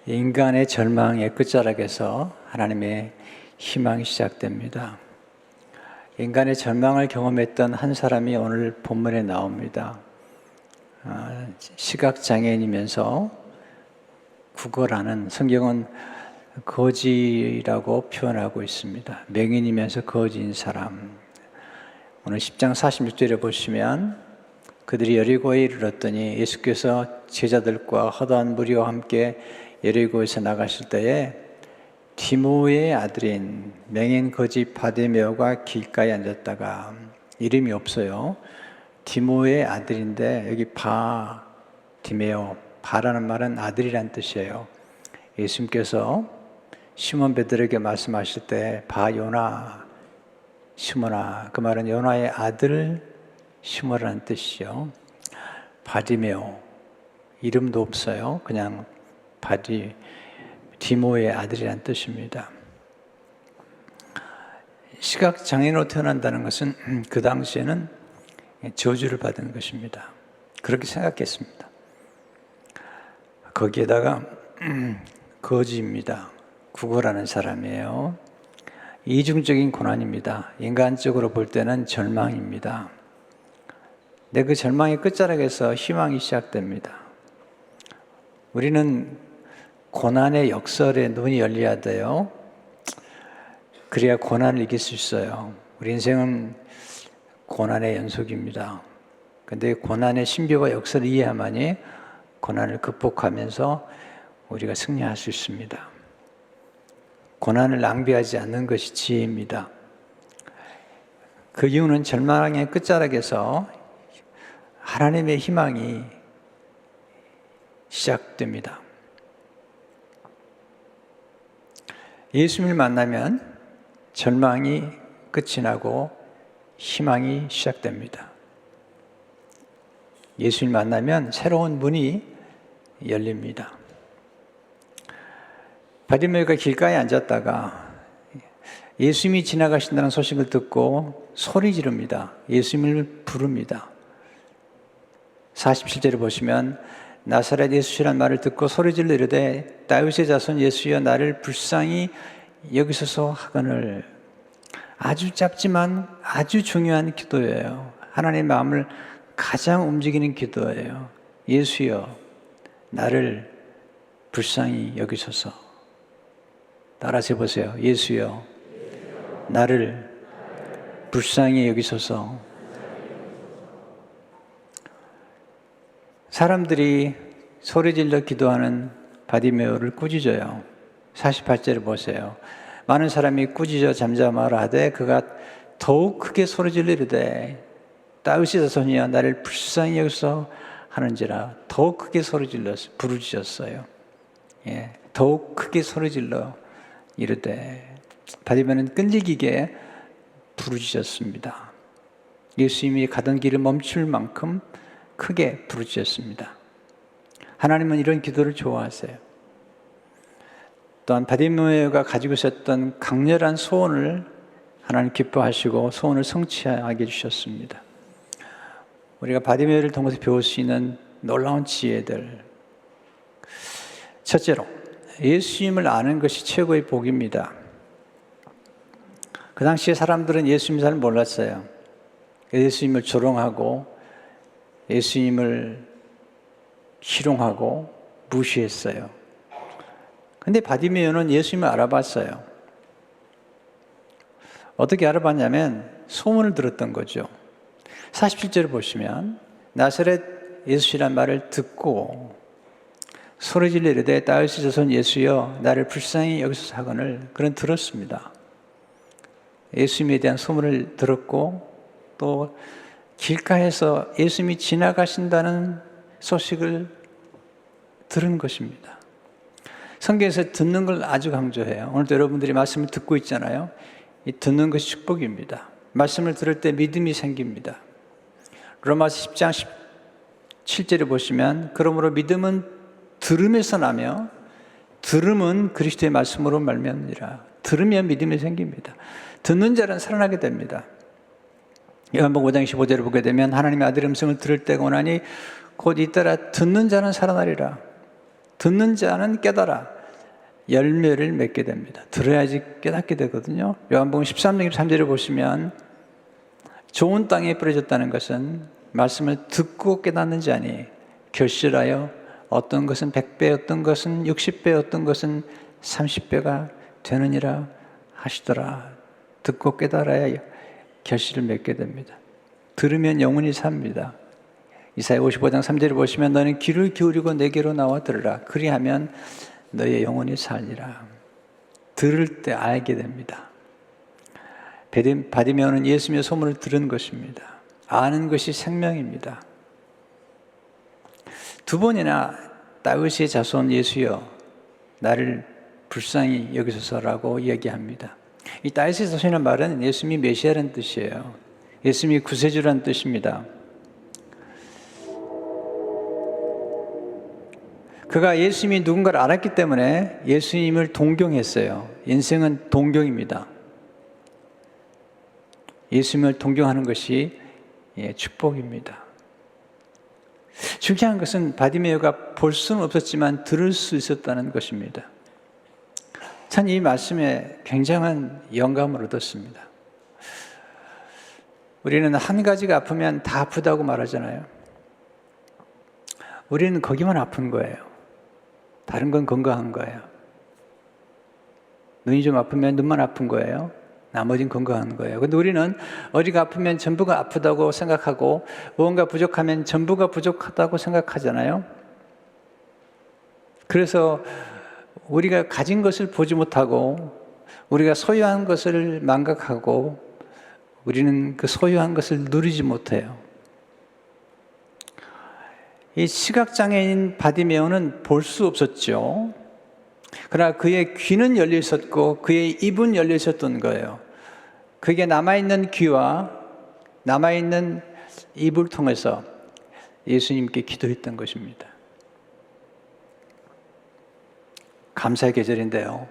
인간의 절망의 끝자락에서 하나님의 희망이 시작됩니다. 인간의 절망을 경험했던 한 사람이 오늘 본문에 나옵니다. 시각장애인이면서 국어라는, 성경은 거지라고 표현하고 있습니다. 맹인이면서 거지인 사람. 오늘 10장 46절에 보시면 그들이 여리고에 이르렀더니 예수께서 제자들과 허다한 무리와 함께 여리고에서 나가실 때에 디모의 아들인 맹인 거지 바디메오가 길가에 앉았다가, 이름이 없어요. 디모의 아들인데 여기 바디메오, 바라는 말은 아들이란 뜻이에요. 예수님께서 시몬 베드로에게 말씀하실 때 바요나 시몬아, 그 말은 요나의 아들 시몬이라는 뜻이죠. 바디메오, 이름도 없어요. 그냥 디모의 아들이란 뜻입니다. 시각장애인으로 태어난다는 것은 그 당시에는 저주를 받은 것입니다. 그렇게 생각했습니다. 거기에다가 거지입니다. 국어라는 사람이에요. 이중적인 고난입니다. 인간적으로 볼 때는 절망입니다. 근데 그 절망의 끝자락에서 희망이 시작됩니다. 우리는 고난의 역설에 눈이 열려야 돼요. 그래야 고난을 이길 수 있어요. 우리 인생은 고난의 연속입니다. 근데 고난의 신비와 역설을 이해해야만이 고난을 극복하면서 우리가 승리할 수 있습니다. 고난을 낭비하지 않는 것이 지혜입니다. 그 이유는 절망의 끝자락에서 하나님의 희망이 시작됩니다. 예수님을 만나면 절망이 끝이 나고 희망이 시작됩니다. 예수님을 만나면 새로운 문이 열립니다. 바디메오가 길가에 앉았다가 예수님이 지나가신다는 소식을 듣고 소리 지릅니다. 예수님을 부릅니다. 47절에 보시면 나사렛 예수시라는 말을 듣고 소리질러 이르되 다윗의 자손 예수여 나를 불쌍히 여기소서 하거늘. 아주 짧지만 아주 중요한 기도예요. 하나님의 마음을 가장 움직이는 기도예요. 예수여 나를 불쌍히 여기소서. 따라서 해보세요. 예수여 나를 불쌍히 여기소서. 사람들이 소리질러 기도하는 바디메오를 꾸짖어요. 48절을 보세요. 많은 사람이 꾸짖어 잠잠하라 하되 그가 더욱 크게 소리질러 이르되 다윗의 자손이여 나를 불쌍히 여기소서 하는지라. 더욱 크게 소리질러 부르짖었어요. 더욱 크게 소리질러 이르되, 바디메오는 끈질기게 부르짖었습니다. 예수님이 가던 길을 멈출 만큼 크게 부르짖었습니다. 하나님은 이런 기도를 좋아하세요. 또한 바디메오가 가지고 있었던 강렬한 소원을 하나님 기뻐하시고 소원을 성취하게 해주셨습니다. 우리가 바디메오를 통해서 배울 수 있는 놀라운 지혜들. 첫째로, 예수님을 아는 것이 최고의 복입니다. 그 당시에 사람들은 예수님을 잘 몰랐어요. 예수님을 조롱하고 예수님을 희롱하고 무시했어요. 근데 바디메오는 예수님을 알아봤어요. 어떻게 알아봤냐면 소문을 들었던 거죠. 47절을 보시면 나사렛 예수시란 말을 듣고 소리질러 이르되 다윗의 자손 예수여 나를 불쌍히 여기소서 하거늘. 그는 들었습니다. 예수님에 대한 소문을 들었고 또 길가에서 예수님이 지나가신다는 소식을 들은 것입니다. 성경에서 듣는 걸 아주 강조해요. 오늘도 여러분들이 말씀을 듣고 있잖아요. 이 듣는 것이 축복입니다. 말씀을 들을 때 믿음이 생깁니다. 로마서 10장 17절에 보시면 그러므로 믿음은 들음에서 나며 들음은 그리스도의 말씀으로 말미암으니라. 들으면 믿음이 생깁니다. 듣는 자는 살아나게 됩니다. 요한복음 5장 15절을 보게 되면 하나님의 아들의 음성을 들을 때가 오나니 곧 잇따라 듣는 자는 살아나리라. 듣는 자는 깨달아. 열매를 맺게 됩니다. 들어야지 깨닫게 되거든요. 요한복음 13장 3절에 보시면 좋은 땅에 뿌려졌다는 것은 말씀을 듣고 깨닫는 자니 결실하여 어떤 것은 100배, 어떤 것은 60배, 어떤 것은 30배가 되느니라 하시더라. 듣고 깨달아야 결실을 맺게 됩니다. 들으면 영원히 삽니다. 이사야 55장 3절에 보시면 너는 귀를 기울이고 내게로 나와 들으라. 그리하면 너의 영혼이 살리라. 들을 때 알게 됩니다. 바디메오는 예수님의 소문을 들은 것입니다. 아는 것이 생명입니다. 두 번이나 다윗의 자손 예수여 나를 불쌍히 여기소서라고 얘기합니다. 이 다윗의 자손이라는 말은 예수님이 메시아라는 뜻이에요. 예수님이 구세주라는 뜻입니다. 그가 예수님이 누군가를 알았기 때문에 예수님을 동경했어요. 인생은 동경입니다. 예수님을 동경하는 것이 축복입니다. 중요한 것은 바디메오가 볼 수는 없었지만 들을 수 있었다는 것입니다. 전 이 말씀에 굉장한 영감을 얻었습니다. 우리는 한 가지가 아프면 다 아프다고 말하잖아요. 우리는 거기만 아픈 거예요. 다른 건 건강한 거예요. 눈이 좀 아프면 눈만 아픈 거예요. 나머지는 건강한 거예요. 근데 우리는 어디가 아프면 전부가 아프다고 생각하고 무언가 부족하면 전부가 부족하다고 생각하잖아요. 그래서 우리가 가진 것을 보지 못하고 우리가 소유한 것을 망각하고 우리는 그 소유한 것을 누리지 못해요. 이 시각장애인 바디메오는 볼 수 없었죠. 그러나 그의 귀는 열려 있었고 그의 입은 열려 있었던 거예요. 그게 남아있는 귀와 남아있는 입을 통해서 예수님께 기도했던 것입니다. 감사의 계절인데요.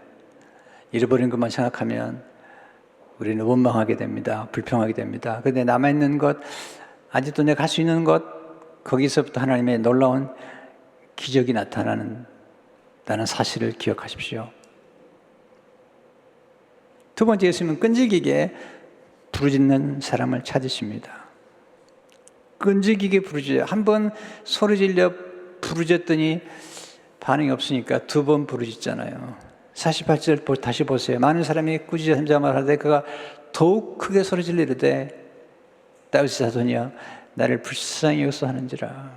잃어버린 것만 생각하면 우리는 원망하게 됩니다. 불평하게 됩니다. 그런데 남아있는 것, 아직도 내가 할 수 있는 것, 거기서부터 하나님의 놀라운 기적이 나타나는 사실을 기억하십시오. 두 번째, 예수님은 끈질기게 부르짖는 사람을 찾으십니다. 끈질기게 부르짖어요. 한 번 소리 질러 부르짖더니 반응이 없으니까 두 번 부르짖잖아요. 48절 다시 보세요. 많은 사람이 꾸짖어 삼자말 하되 그가 더욱 크게 소리 질러 이르되 다윗의 자손이여 나를 불쌍히 여기소 하는지라.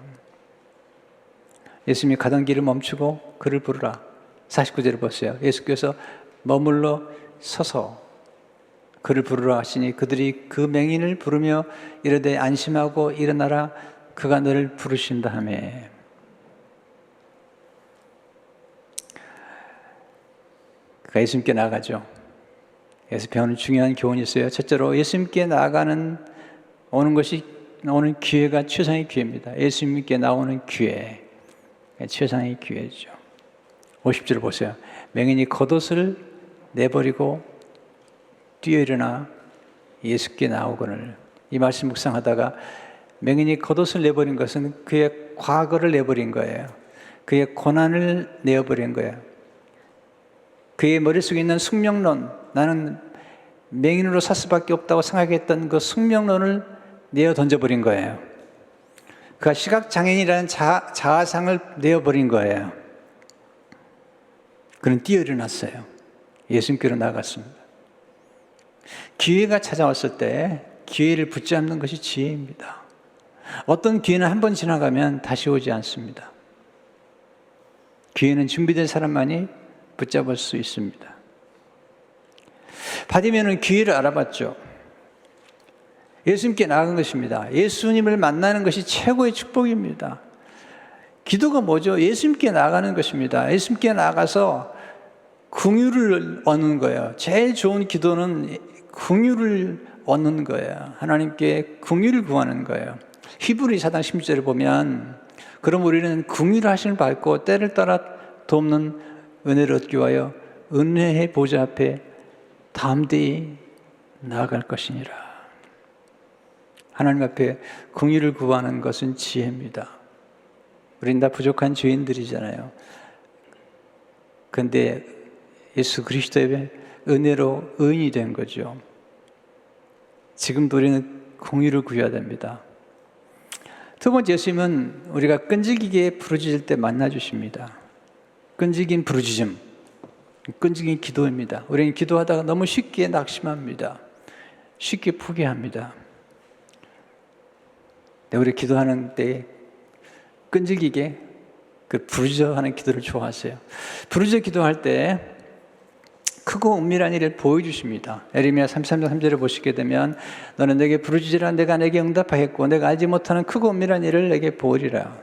예수님이 가던 길을 멈추고 그를 부르라. 49절을 보세요. 예수께서 머물러 서서 그를 부르라 하시니 그들이 그 맹인을 부르며 이르되 안심하고 일어나라 그가 너를 부르신다 하며. 그가 예수님께 나아가죠. 예수 배우는 중요한 교훈이 있어요. 첫째로 예수님께 오는 기회가 최상의 기회입니다. 예수님께 나오는 기회, 최상의 기회죠. 50절 보세요. 맹인이 겉옷을 내버리고 뛰어 일어나 예수께 나오거늘. 이 말씀 묵상하다가 맹인이 겉옷을 내버린 것은 그의 과거를 내버린 거예요. 그의 고난을 내어버린 거예요. 그의 머릿속에 있는 숙명론, 나는 맹인으로 살 수밖에 없다고 생각했던 그 숙명론을 내어 던져버린 거예요. 그가 시각장애인이라는 자아상을 내어버린 거예요. 그는 뛰어 일어났어요. 예수님께로 나아갔습니다. 기회가 찾아왔을 때 기회를 붙잡는 것이 지혜입니다. 어떤 기회는 한 번 지나가면 다시 오지 않습니다. 기회는 준비된 사람만이 붙잡을 수 있습니다. 바디메오는 기회를 알아봤죠. 예수님께 나아간 것입니다. 예수님을 만나는 것이 최고의 축복입니다. 기도가 뭐죠? 예수님께 나아가는 것입니다. 예수님께 나아가서 긍휼을 얻는 거예요. 제일 좋은 기도는 긍휼을 얻는 거예요. 하나님께 긍휼을 구하는 거예요. 히브리 4장 16절을 보면 그럼 우리는 긍휼을 하심을 받고 때를 따라 돕는 은혜를 얻기 위하여 은혜의 보좌 앞에 담대히 나아갈 것이니라. 하나님 앞에 긍휼을 구하는 것은 지혜입니다. 우린 다 부족한 죄인들이잖아요. 그런데 예수 그리스도의 은혜로 의인이 된 거죠. 지금도 우리는 공의를 구해야 됩니다. 두 번째, 예수님은 우리가 끈질기게 부르짖을 때 만나주십니다. 끈질긴 부르짖음, 끈질긴 기도입니다. 우리는 기도하다가 너무 쉽게 낙심합니다. 쉽게 포기합니다. 우리 기도하는 때 끈질기게 부르짖어하는 기도를 좋아하세요. 부르짖어 기도할 때 크고 은밀한 일을 보여주십니다. 에레미야 33장 3절을 보시게 되면 너는 내게 부르짖으라 내가 내게 응답하겠고 내가 알지 못하는 크고 은밀한 일을 내게 보이리라.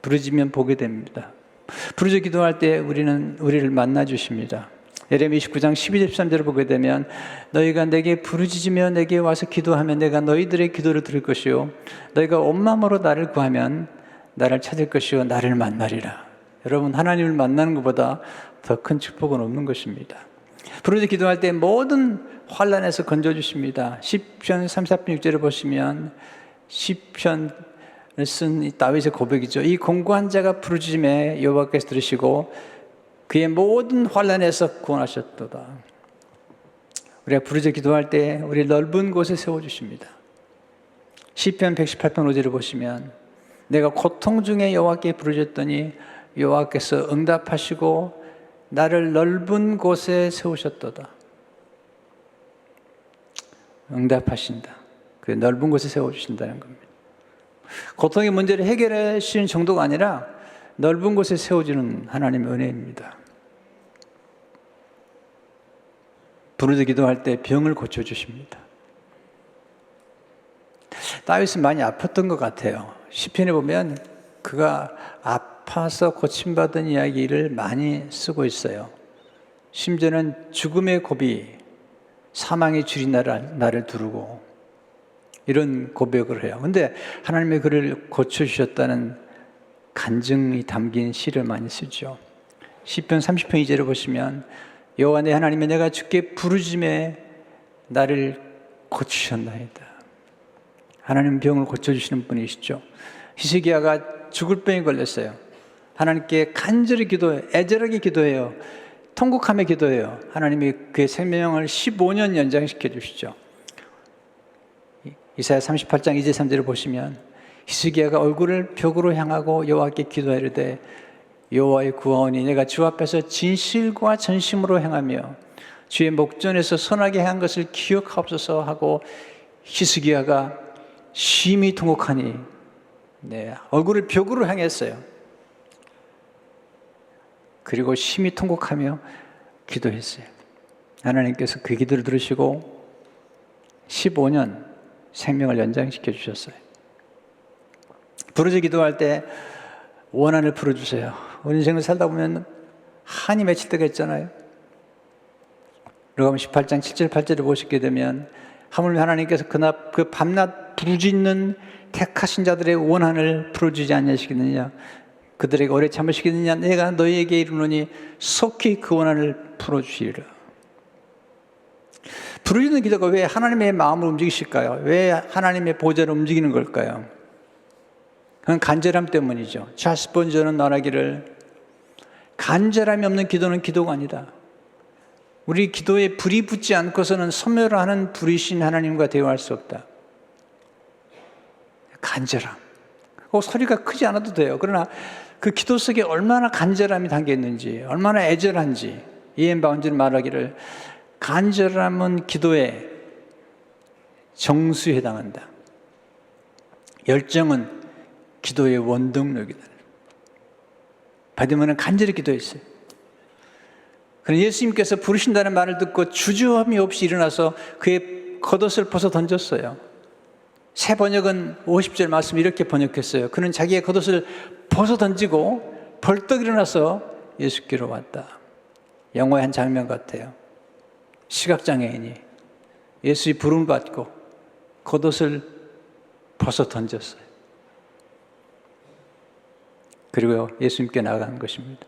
부르짖으면 보게 됩니다. 부르짖어 기도할 때 우리를 만나주십니다. 에레미야 29장 12절 13절을 보게 되면 너희가 내게 부르짖으며 내게 와서 기도하면 내가 너희들의 기도를 들을 것이요 너희가 온 마음으로 나를 구하면 나를 찾을 것이요 나를 만나리라. 여러분, 하나님을 만나는 것보다 더 큰 축복은 없는 것입니다. 부르짖어 기도할 때 모든 환난에서 건져주십니다. 시편 34편 6절을 보시면 시편을 쓴 이 다윗의 고백이죠. 이 공고한 자가 부르짖음에 여호와께서 들으시고 그의 모든 환난에서 구원하셨도다. 우리가 부르짖어 기도할 때 우리 넓은 곳에 세워주십니다. 시편 118편 5절을 보시면 내가 고통 중에 여호와께 부르짖었더니 여호와께서 응답하시고 나를 넓은 곳에 세우셨도다. 응답하신다. 그 넓은 곳에 세워주신다는 겁니다. 고통의 문제를 해결해 주시는 정도가 아니라 넓은 곳에 세워주는 하나님의 은혜입니다. 부르짖어 기도할 때 병을 고쳐주십니다. 다윗은 많이 아팠던 것 같아요. 시편에 보면 그가 아파서 고침받은 이야기를 많이 쓰고 있어요. 심지어는 죽음의 고비, 사망의 줄이 나를 두르고 이런 고백을 해요. 그런데 하나님의 그를 고쳐주셨다는 간증이 담긴 시를 많이 쓰죠. 시편 30편 2절을 보시면 여호와 내 하나님의 내가 주께 부르짖음에 나를 고치셨나이다. 하나님은 병을 고쳐주시는 분이시죠. 히스기야가 죽을 병에 걸렸어요. 하나님께 간절히 기도해요. 애절하게 기도해요. 통곡하며 기도해요. 하나님이 그의 생명을 15년 연장시켜 주시죠. 이사야 38장 2절 3절을 보시면 히스기야가 얼굴을 벽으로 향하고 여호와께 기도하려되 여호와의 구원이 내가 주 앞에서 진실과 전심으로 행하며 주의 목전에서 선하게 한 것을 기억하옵소서 하고 히스기야가 심히 통곡하니 얼굴을 벽으로 향했어요. 그리고 심히 통곡하며 기도했어요. 하나님께서 그 기도를 들으시고 15년 생명을 연장시켜 주셨어요. 부르짖어 기도할 때 원한을 풀어주세요. 우리 인생을 살다 보면 한이 맺힐 때가 있잖아요. 누가복음 18장 7절 8절을 보시게 되면 하물며 하나님께서 그 밤낮 부르짖는 택하신 자들의 원한을 풀어주지 않으시겠느냐, 그들에게 오래 참으시겠느냐, 내가 너희에게 이르노니 속히 그 원한을 풀어주시리라. 부르짖는 기도가 왜 하나님의 마음을 움직이실까요? 왜 하나님의 보좌를 움직이는 걸까요? 그건 간절함 때문이죠. 찰스 스펀저는 말하기를 간절함이 없는 기도는 기도가 아니다. 우리 기도에 불이 붙지 않고서는 소멸하는 불이신 하나님과 대화할 수 없다. 간절함. 꼭 소리가 크지 않아도 돼요. 그러나 그 기도 속에 얼마나 간절함이 담겨 있는지, 얼마나 애절한지, 이엔 바운즈는 말하기를 간절함은 기도의 정수에 해당한다. 열정은 기도의 원동력이다. 바디몬은 간절히 기도했어요. 그런데 예수님께서 부르신다는 말을 듣고 주저함이 없이 일어나서 그의 겉옷을 벗어 던졌어요. 새 번역은 50절 말씀 이렇게 번역했어요. 그는 자기의 겉옷을 벗어 던지고 벌떡 일어나서 예수께로 왔다. 영화의 한 장면 같아요. 시각장애인이 예수의 부름을 받고 겉옷을 벗어 던졌어요. 그리고 예수님께 나아간 것입니다.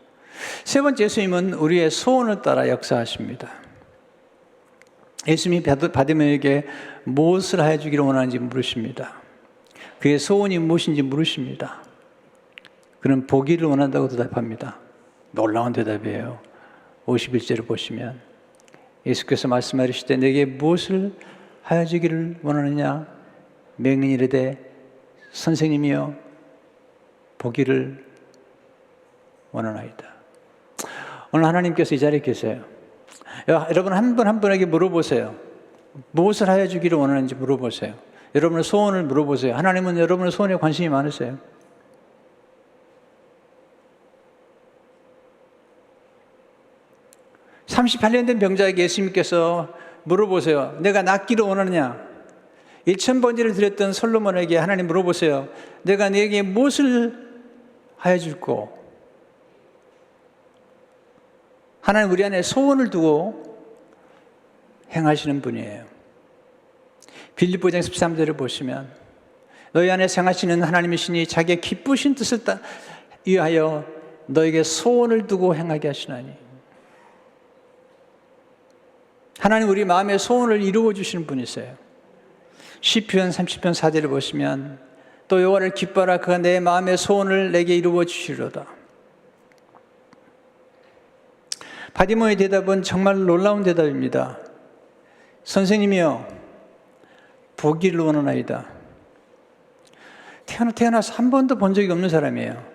세 번째, 예수님은 우리의 소원을 따라 역사하십니다. 예수님이 바디메에게 무엇을 하여 주기를 원하는지 물으십니다. 그의 소원이 무엇인지 물으십니다. 그는 보기를 원한다고 대답합니다. 놀라운 대답이에요. 51절을 보시면 예수께서 말씀하시되 내게 무엇을 하여 주기를 원하느냐? 맹인이 이르되 선생님이여 보기를 원하나이다. 오늘 하나님께서 이 자리에 계세요. 여러분 한 분 한 분에게 물어보세요. 무엇을 하여 주기를 원하는지 물어보세요. 여러분의 소원을 물어보세요. 하나님은 여러분의 소원에 관심이 많으세요. (38년) 된 병자에게 예수님께서 물어보세요. 내가 낫기를 원하느냐? 1000번제를 드렸던 솔로몬에게 하나님 물어보세요. 내가 네게 무엇을 하여 줄꼬? 하나님 우리 안에 소원을 두고 행하시는 분이에요. 빌립보장 13절을 보시면 너희 안에 행하시는 하나님이시니 자기의 기쁘신 뜻을 위하여 너에게 소원을 두고 행하게 하시나니. 하나님 우리 마음의 소원을 이루어 주시는 분이세요. 시편 30편 4절을 보시면 또 여호와를 기뻐하라 그가 내 마음의 소원을 내게 이루어 주시리로다. 바디모의 대답은 정말 놀라운 대답입니다. 선생님이여 보기를 원하나이다. 태어나서 한 번도 본 적이 없는 사람이에요.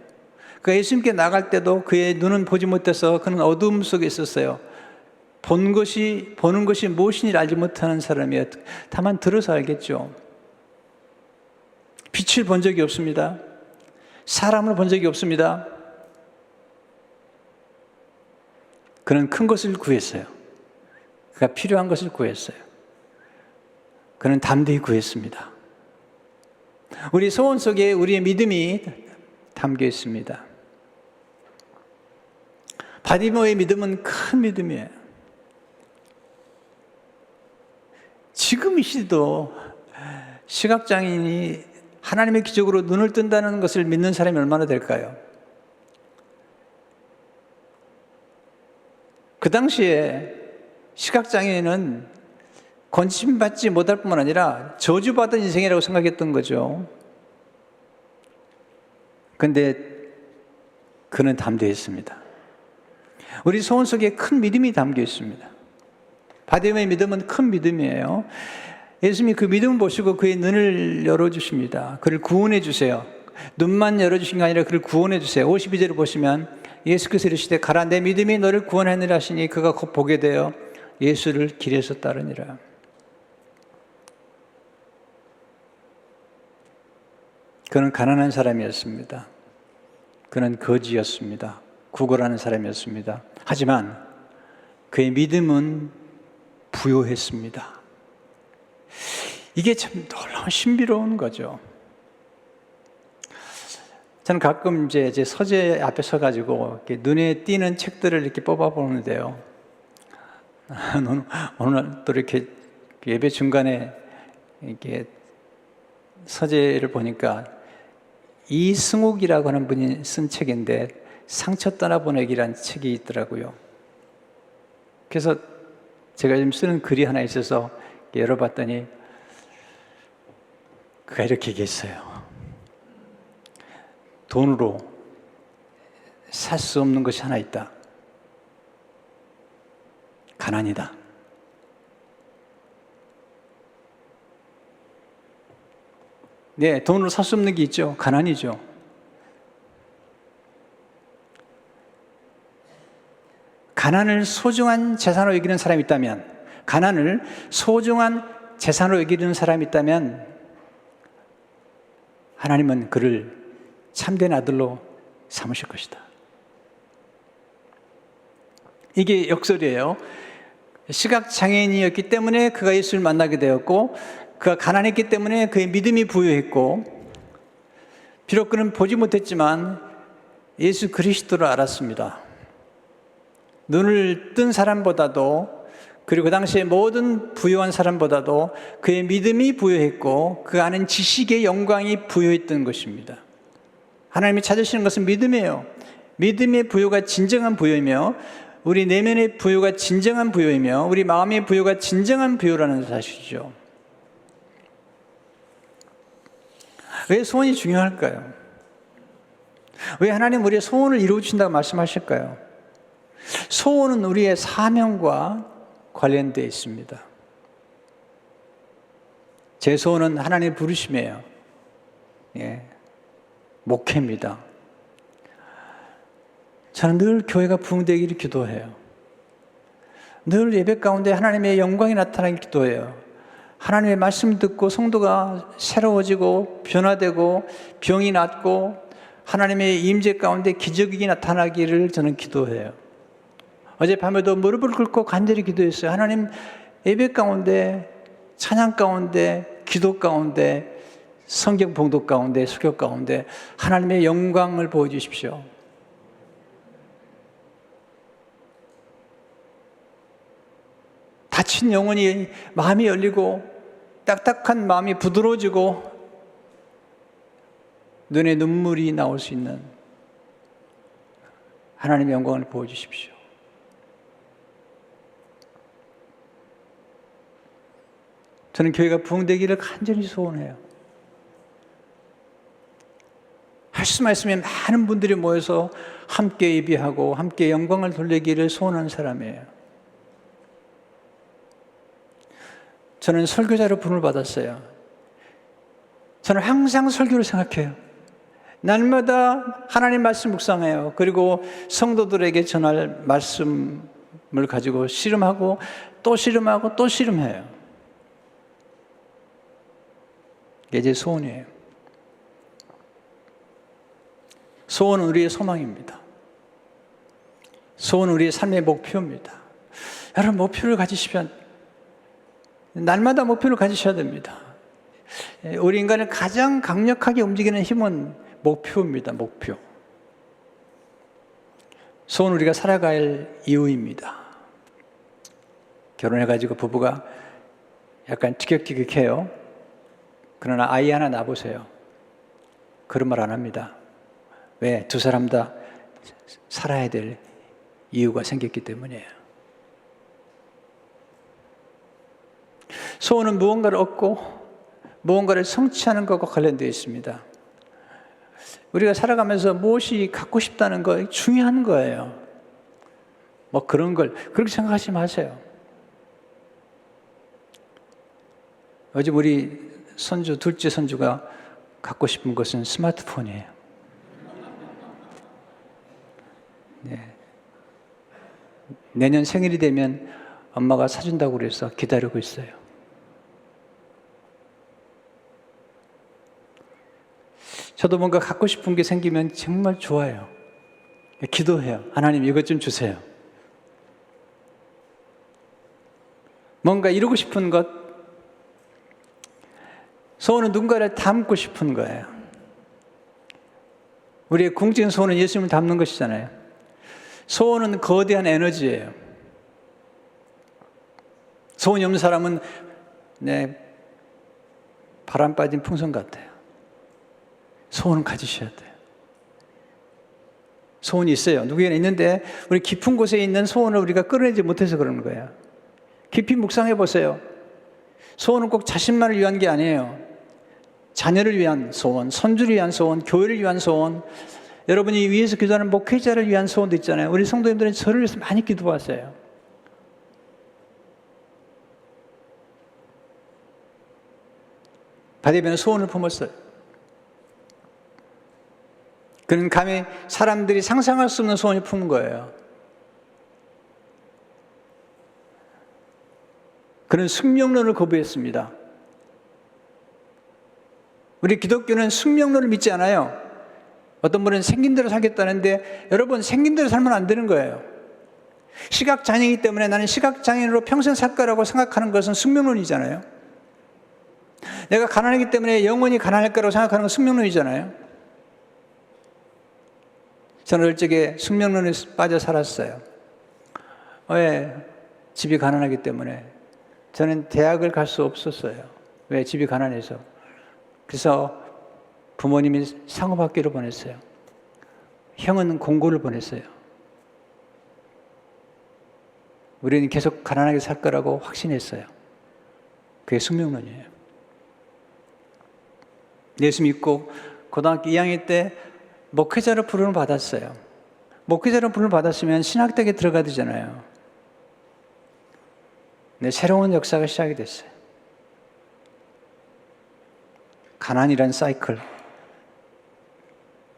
그가 예수님께 나갈 때도 그의 눈은 보지 못해서 그는 어두움 속에 있었어요. 보는 것이 무엇인지 알지 못하는 사람이에요. 다만 들어서 알겠죠. 빛을 본 적이 없습니다. 사람을 본 적이 없습니다. 그는 큰 것을 구했어요. 그가 필요한 것을 구했어요. 그는 담대히 구했습니다. 우리 소원 속에 우리의 믿음이 담겨 있습니다. 바디모의 믿음은 큰 믿음이에요. 지금 이 시대도 시각장애인이 하나님의 기적으로 눈을 뜬다는 것을 믿는 사람이 얼마나 될까요? 그 당시에 시각장애인은 권심받지 못할 뿐만 아니라 저주받은 인생이라고 생각했던 거죠. 그런데 그는 담대했습니다. 우리 소원 속에 큰 믿음이 담겨 있습니다. 바디모의 믿음은 큰 믿음이에요. 예수님이 그 믿음을 보시고 그의 눈을 열어주십니다. 그를 구원해 주세요. 눈만 열어주신 게 아니라 그를 구원해 주세요. 52절을 보시면 예수께서 이르시되 가라 내 믿음이 너를 구원하느라 하시니 그가 곧 보게 되어 예수를 길에서 따르니라. 그는 가난한 사람이었습니다. 그는 거지였습니다. 구걸하는 사람이었습니다. 하지만 그의 믿음은 부요했습니다. 이게 참 놀라운 신비로운 거죠. 저는 가끔 이제 제 서재 앞에 서가지고 이렇게 눈에 띄는 책들을 이렇게 뽑아보는데요. 오늘 또 이렇게 예배 중간에 이렇게 서재를 보니까 이승욱이라고 하는 분이 쓴 책인데 상처 떠나보내기라는 책이 있더라고요. 그래서 제가 지금 쓰는 글이 하나 있어서 열어봤더니 그가 이렇게 얘기했어요. 돈으로 살 수 없는 것이 하나 있다. 가난이다. 네, 돈으로 살 수 없는 게 있죠. 가난이죠. 가난을 소중한 재산으로 여기는 사람이 있다면, 가난을 소중한 재산으로 여기는 사람이 있다면 하나님은 그를 참된 아들로 삼으실 것이다. 이게 역설이에요. 시각장애인이었기 때문에 그가 예수를 만나게 되었고, 그가 가난했기 때문에 그의 믿음이 부여했고, 비록 그는 보지 못했지만 예수 그리스도를 알았습니다. 눈을 뜬 사람보다도, 그리고 그 당시에 모든 부유한 사람보다도 그의 믿음이 부여했고 그 아는 지식의 영광이 부여했던 것입니다. 하나님이 찾으시는 것은 믿음이에요. 믿음의 부여가 진정한 부여이며, 우리 내면의 부여가 진정한 부여이며, 우리 마음의 부여가 진정한 부여라는 사실이죠. 왜 소원이 중요할까요? 왜 하나님 우리의 소원을 이루어 주신다고 말씀하실까요? 소원은 우리의 사명과 관련되어 있습니다. 제 소원은 하나님의 부르심이에요. 목회입니다. 저는 늘 교회가 부흥되기를 기도해요. 늘 예배 가운데 하나님의 영광이 나타나기를 기도해요. 하나님의 말씀 듣고 성도가 새로워지고 변화되고 병이 낫고 하나님의 임재 가운데 기적이 나타나기를 저는 기도해요. 어젯밤에도 무릎을 꿇고 간절히 기도했어요. 하나님, 예배 가운데, 찬양 가운데, 기도 가운데, 성경 봉독 가운데, 수교 가운데 하나님의 영광을 보여주십시오. 다친 영혼이 마음이 열리고 딱딱한 마음이 부드러워지고 눈에 눈물이 나올 수 있는 하나님의 영광을 보여주십시오. 저는 교회가 부흥되기를 간절히 소원해요. 할 수만 있으면 많은 분들이 모여서 함께 예배하고 함께 영광을 돌리기를 소원하는 사람이에요. 저는 설교자로 부름을 받았어요. 저는 항상 설교를 생각해요. 날마다 하나님 말씀 묵상해요. 그리고 성도들에게 전할 말씀을 가지고 씨름하고 또 씨름하고 또 씨름해요. 이게 제 소원이에요. 소원은 우리의 소망입니다. 소원은 우리의 삶의 목표입니다. 여러분, 목표를 가지시면 날마다 목표를 가지셔야 됩니다. 우리 인간을 가장 강력하게 움직이는 힘은 목표입니다. 목표. 소원은 우리가 살아갈 이유입니다. 결혼해가지고 부부가 약간 티격태격해요. 그러나 아이 하나 낳아보세요. 그런 말 안 합니다. 왜? 두 사람 다 살아야 될 이유가 생겼기 때문이에요. 소원은 무언가를 얻고 무언가를 성취하는 것과 관련되어 있습니다. 우리가 살아가면서 무엇이 갖고 싶다는 거 중요한 거예요. 뭐 그런 걸 그렇게 생각하지 마세요. 요즘 우리 둘째 손주가 갖고 싶은 것은 스마트폰이에요. 네. 내년 생일이 되면 엄마가 사준다고 그래서 기다리고 있어요. 저도 뭔가 갖고 싶은 게 생기면 정말 좋아요. 기도해요. 하나님, 이것 좀 주세요. 뭔가 이루고 싶은 것, 소원은 누군가를 닮고 싶은 거예요. 우리의 궁극적인 소원은 예수님을 닮는 것이잖아요. 소원은 거대한 에너지예요. 소원이 없는 사람은 바람 빠진 풍선 같아요. 소원은 가지셔야 돼요. 소원이 있어요. 누구에게나 있는데 우리 깊은 곳에 있는 소원을 우리가 끌어내지 못해서 그러는 거예요. 깊이 묵상해 보세요. 소원은 꼭 자신만을 위한 게 아니에요. 자녀를 위한 소원, 손주를 위한 소원, 교회를 위한 소원, 여러분이 위에서 기도하는 목회자를 위한 소원도 있잖아요. 우리 성도님들은 저를 위해서 많이 기도하세요. 바디벤은 소원을 품었어요. 그는 감히 사람들이 상상할 수 없는 소원을 품은 거예요. 그는 숙명론을 거부했습니다. 우리 기독교는 숙명론을 믿지 않아요. 어떤 분은 생긴 대로 살겠다는데 여러분, 생긴 대로 살면 안 되는 거예요. 시각장애이기 때문에 나는 시각장애인으로 평생 살 거라고 생각하는 것은 숙명론이잖아요. 내가 가난하기 때문에 영원히 가난할 거라고 생각하는 건 숙명론이잖아요. 저는 어릴 적에 숙명론에 빠져 살았어요. 왜? 집이 가난하기 때문에. 저는 대학을 갈 수 없었어요. 왜? 집이 가난해서. 그래서 부모님이 상업학교를 보냈어요. 형은 공고를 보냈어요. 우리는 계속 가난하게 살 거라고 확신했어요. 그게 숙명론이에요. 예수 믿고 고등학교 2학년 때 목회자로 부름을 받았어요. 목회자로 부름을 받았으면 신학대에 들어가야 되잖아요. 네, 새로운 역사가 시작이 됐어요. 가난이란 사이클,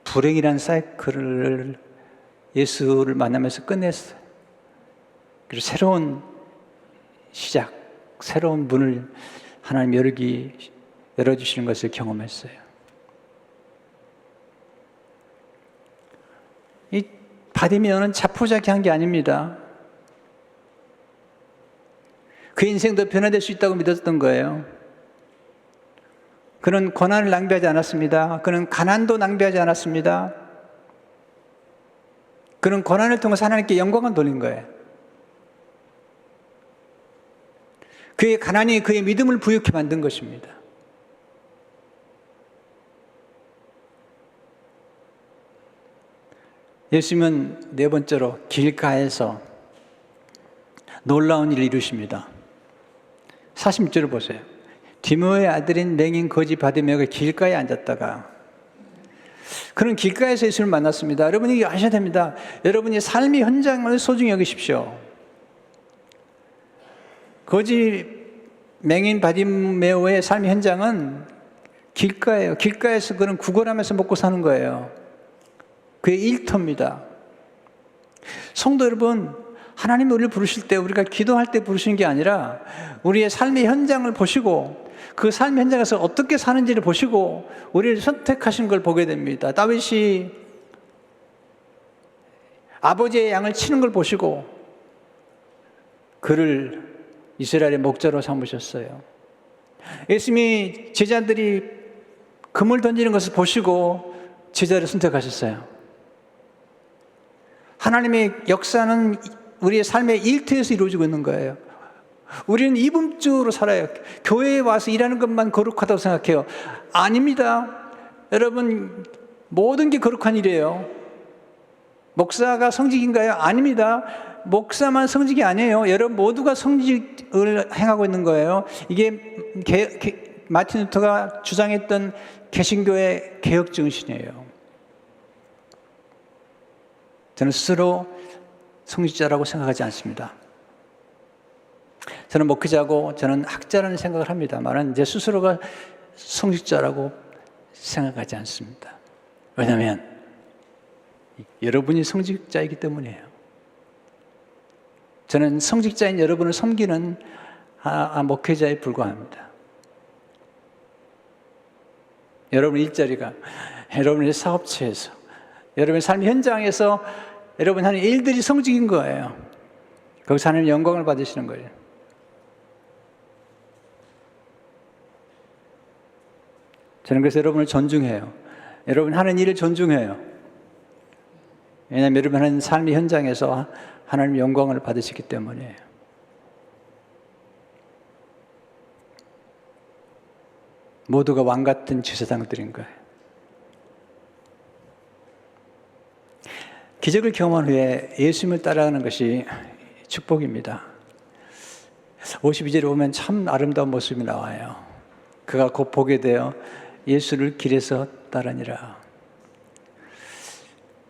불행이란 사이클을 예수를 만나면서 끝냈어요. 그리고 새로운 시작, 새로운 문을 하나님 열어주시는 것을 경험했어요. 이 바디메오는 자포자기한 게 아닙니다. 그 인생도 변화될 수 있다고 믿었던 거예요. 그는 고난을 낭비하지 않았습니다. 그는 가난도 낭비하지 않았습니다. 그는 고난을 통해서 하나님께 영광을 돌린 거예요. 그의 가난이 그의 믿음을 부유케 만든 것입니다. 예수님은 네 번째로 길가에서 놀라운 일을 이루십니다. 46절을 보세요. 디모의 아들인 맹인 거지 바디메오가 길가에 앉았다가, 그는 길가에서 예수를 만났습니다. 여러분이 아셔야 됩니다. 여러분이 삶의 현장을 소중히 여기십시오. 거지 맹인 바디메오의 삶의 현장은 길가예요. 길가에서 그는 구걸하면서 먹고 사는 거예요. 그의 일터입니다. 성도 여러분, 하나님이 우리를 부르실 때, 우리가 기도할 때 부르시는 게 아니라 우리의 삶의 현장을 보시고 그 삶의 현장에서 어떻게 사는지를 보시고 우리를 선택하신 걸 보게 됩니다. 다윗이 아버지의 양을 치는 걸 보시고 그를 이스라엘의 목자로 삼으셨어요. 예수님이 제자들이 금을 던지는 것을 보시고 제자를 선택하셨어요. 하나님의 역사는 우리의 삶의 일터에서 이루어지고 있는 거예요. 우리는 이분주로 살아요. 교회에 와서 일하는 것만 거룩하다고 생각해요. 아닙니다. 여러분, 모든 게 거룩한 일이에요. 목사가 성직인가요? 아닙니다. 목사만 성직이 아니에요. 여러분 모두가 성직을 행하고 있는 거예요. 이게 마틴 루터가 주장했던 개신교의 개혁 정신이에요. 저는 스스로 성직자라고 생각하지 않습니다. 저는 목회자고 저는 학자라는 생각을 합니다만 제 스스로가 성직자라고 생각하지 않습니다. 왜냐하면 여러분이 성직자이기 때문이에요. 저는 성직자인 여러분을 섬기는 목회자에 불과합니다. 여러분 일자리가, 여러분의 사업체에서, 여러분의 삶의 현장에서 여러분 하는 일들이 성직인 거예요. 거기서 하나님 영광을 받으시는 거예요. 저는 그래서 여러분을 존중해요. 여러분 하는 일을 존중해요. 왜냐하면 여러분 하는 삶의 현장에서 하나님 영광을 받으시기 때문이에요. 모두가 왕 같은 제사장들인 거예요. 기적을 경험한 후에 예수님을 따라가는 것이 축복입니다. 52절에 보면 참 아름다운 모습이 나와요. 그가 곧 보게 되어 예수를 길에서 따르니라.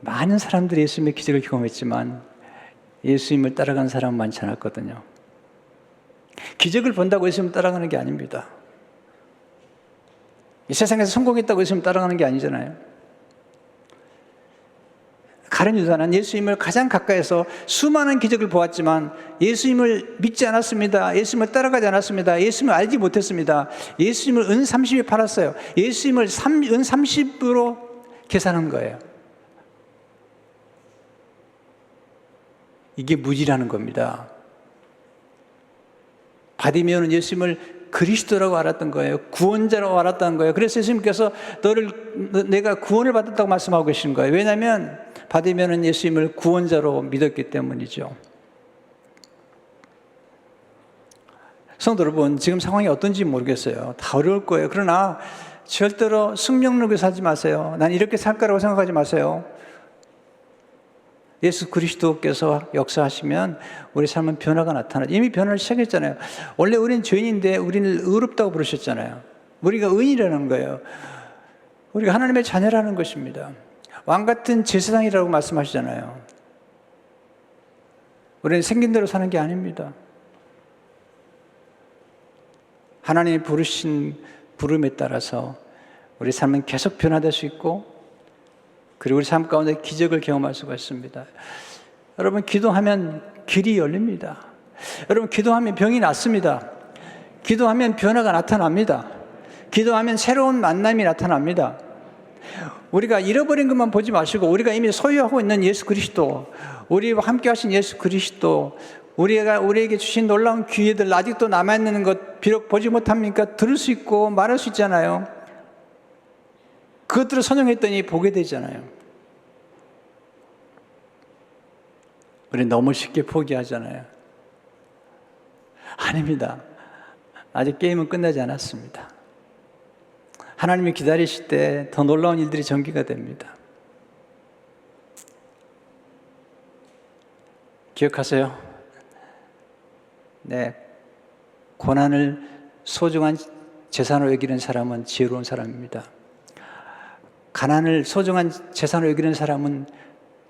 많은 사람들이 예수님의 기적을 경험했지만 예수님을 따라간 사람은 많지 않았거든요. 기적을 본다고 예수님을 따라가는 게 아닙니다. 이 세상에서 성공했다고 예수님을 따라가는 게 아니잖아요. 가룟 유다는 예수님을 가장 가까이서 수많은 기적을 보았지만 예수님을 믿지 않았습니다. 예수님을 따라가지 않았습니다. 예수님을 알지 못했습니다. 예수님을 은 30에 팔았어요. 예수님을 은 30으로 계산한 거예요. 이게 무지라는 겁니다. 바디메오는 예수님을 그리스도라고 알았던 거예요. 구원자라고 알았다는 거예요. 그래서 예수님께서 내가 구원을 받았다고 말씀하고 계신 거예요. 왜냐하면 바디메오는 예수님을 구원자로 믿었기 때문이죠. 성도 여러분, 지금 상황이 어떤지 모르겠어요. 다 어려울 거예요. 그러나 절대로 숙명론에 살지 마세요. 난 이렇게 살 거라고 생각하지 마세요. 예수 그리스도께서 역사하시면 우리 삶은 변화가 나타나죠. 이미 변화를 시작했잖아요. 원래 우리는 죄인인데 우리는 의롭다고 부르셨잖아요. 우리가 의인이라는 거예요. 우리가 하나님의 자녀라는 것입니다. 왕 같은 제사장이라고 말씀하시잖아요. 우리는 생긴 대로 사는 게 아닙니다. 하나님이 부르신 부름에 따라서 우리 삶은 계속 변화될 수 있고, 그리고 우리 삶 가운데 기적을 경험할 수가 있습니다. 여러분, 기도하면 길이 열립니다. 여러분, 기도하면 병이 낫습니다. 기도하면 변화가 나타납니다. 기도하면 새로운 만남이 나타납니다. 우리가 잃어버린 것만 보지 마시고, 우리가 이미 소유하고 있는 예수 그리스도, 우리와 함께 하신 예수 그리스도, 우리에게 주신 놀라운 기회들, 아직도 남아있는 것 비록 보지 못합니까? 들을 수 있고 말할 수 있잖아요. 그것들을 선용했더니 보게 되잖아요. 우리 너무 쉽게 포기하잖아요. 아닙니다. 아직 게임은 끝나지 않았습니다. 하나님이 기다리실 때 더 놀라운 일들이 전개가 됩니다. 기억하세요? 네, 고난을 소중한 재산으로 여기는 사람은 지혜로운 사람입니다. 가난을 소중한 재산으로 여기는 사람은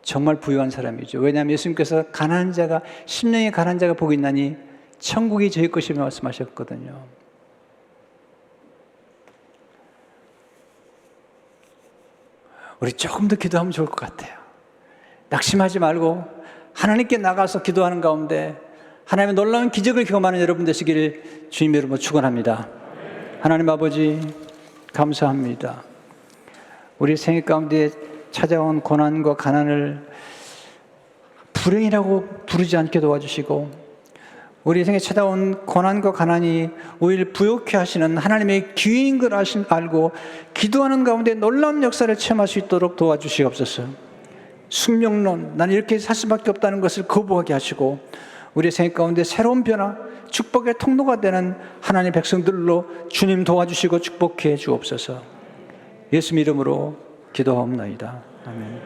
정말 부유한 사람이죠. 왜냐하면 예수님께서 가난한 자가, 심령의 가난한 자가 복이 있나니 천국이 저희 것이라고 말씀하셨거든요. 우리 조금 더 기도하면 좋을 것 같아요. 낙심하지 말고 하나님께 나가서 기도하는 가운데 하나님의 놀라운 기적을 경험하는 여러분 되시기를 주님 이름으로 축원합니다. 하나님 아버지, 감사합니다. 우리 생애 가운데 찾아온 고난과 가난을 불행이라고 부르지 않게 도와주시고, 우리 생에 찾아온 고난과 가난이 오히려 부욕해 하시는 하나님의 기회인 걸 알고 기도하는 가운데 놀라운 역사를 체험할 수 있도록 도와주시옵소서. 숙명론, 난 이렇게 살 수밖에 없다는 것을 거부하게 하시고, 우리 생애 가운데 새로운 변화, 축복의 통로가 되는 하나님의 백성들로 주님 도와주시고 축복해 주옵소서. 예수 이름으로 기도하옵나이다. 아멘.